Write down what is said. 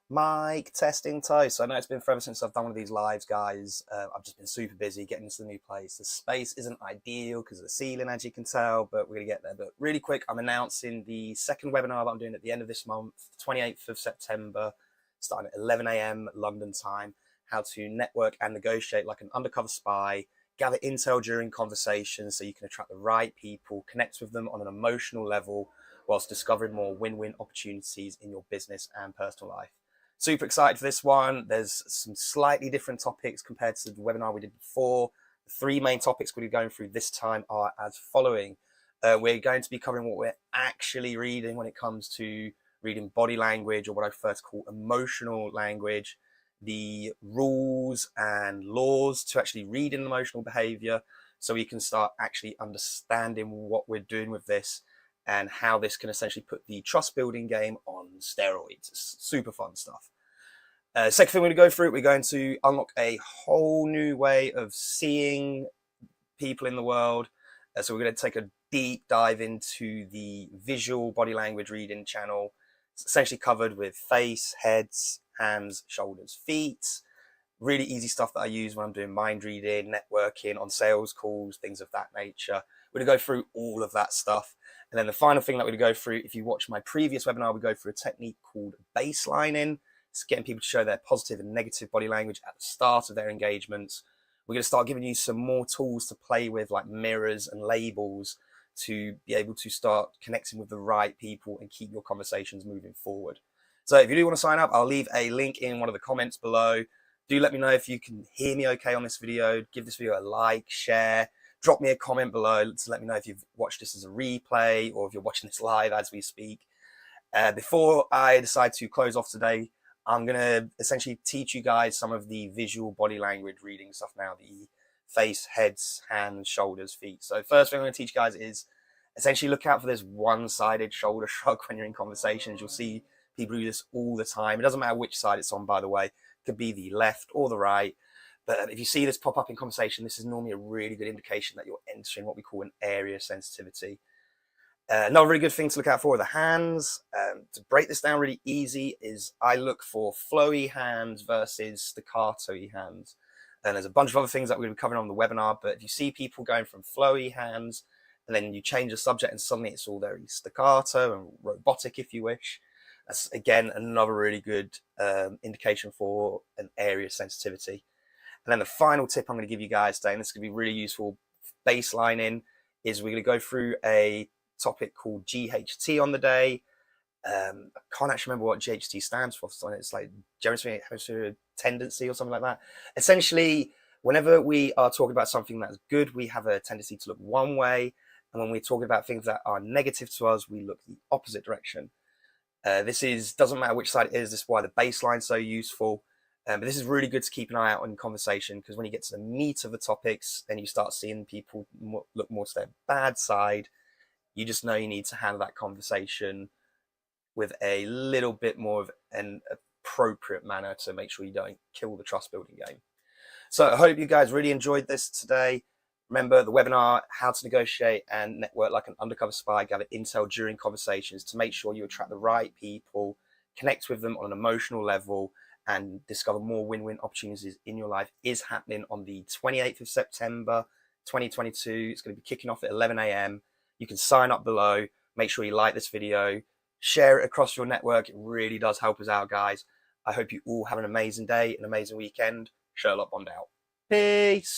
Mic testing toast. So I know it's been forever since I've done one of these lives, guys. I've just been super busy getting into the new place. The space isn't ideal because of the ceiling, as you can tell, but we're going to get there. But really quick, I'm announcing the second webinar that I'm doing at the end of this month, 28th of September, starting at 11 a.m. London time. How to network and negotiate like an undercover spy, gather intel during conversations so you can attract the right people, connect with them on an emotional level, whilst discovering more win-win opportunities in your business and personal life. Super excited for this one. There's some slightly different topics compared to the webinar we did before. The three main topics we're going through this time are as following. We're going to be covering what we're actually reading when it comes to reading body language, or what I first call emotional language, the rules and laws to actually read in emotional behavior, so we can start actually understanding what we're doing with this and how this can essentially put the trust building game on steroids. It's super fun stuff. Second thing we're going to go through, we're going to unlock a whole new way of seeing people in the world. So we're going to take a deep dive into the visual body language reading channel. It's essentially covered with face, heads, hands, shoulders, feet. Really easy stuff that I use when I'm doing mind reading, networking, on sales calls, things of that nature. We're going to go through all of that stuff. And then the final thing that we're going to go through, if you watch my previous webinar, we go through a technique called baselining. It's getting people to show their positive and negative body language at the start of their engagements. We're going to start giving you some more tools to play with, like mirrors and labels, to be able to start connecting with the right people and keep your conversations moving forward. So if you do want to sign up, I'll leave a link in one of the comments below. Do let me know if you can hear me okay on this video. Give this video a like, share, drop me a comment below to let me know if you've watched this as a replay or if you're watching this live as we speak. Before I decide to close off today, I'm going to essentially teach you guys some of the visual body language reading stuff now, the face, heads, hands, shoulders, feet. So first thing I'm going to teach you guys is essentially look out for this one-sided shoulder shrug when you're in conversations. You'll see people do this all the time. It doesn't matter which side it's on, by the way. It could be the left or the right. But if you see this pop up in conversation, this is normally a really good indication that you're entering what we call an area sensitivity. Another really good thing to look out for are the hands. To break this down really easy is I look for flowy hands versus staccato-y hands. And there's a bunch of other things that we're going to be covering on the webinar, but if you see people going from flowy hands and then you change the subject and suddenly it's all very staccato and robotic, if you wish, that's, again, another really good indication for an area sensitivity. And then the final tip I'm going to give you guys today, and this is going to be really useful baselining, is we're going to go through a topic called GHT on the day. I can't actually remember what GHT stands for. So it's like general tendency or something like that. Essentially, whenever we are talking about something that's good, we have a tendency to look one way. And when we're talking about things that are negative to us, we look the opposite direction. Doesn't matter which side it is. This is why the baseline's so useful. But this is really good to keep an eye out on conversation, because when you get to the meat of the topics, then you start seeing people look more to their bad side. You just know you need to handle that conversation with a little bit more of an appropriate manner to make sure you don't kill the trust building game. So I hope you guys really enjoyed this today. Remember the webinar, how to negotiate and network like an undercover spy, gather intel during conversations to make sure you attract the right people, connect with them on an emotional level, and discover more win-win opportunities in your life, is happening on the 28th of September, 2022. It's going to be kicking off at 11 a.m. You can sign up below. Make sure you like this video, share it across your network. It really does help us out, guys. I hope you all have an amazing day, an amazing weekend. Sherlock Bond out. Peace.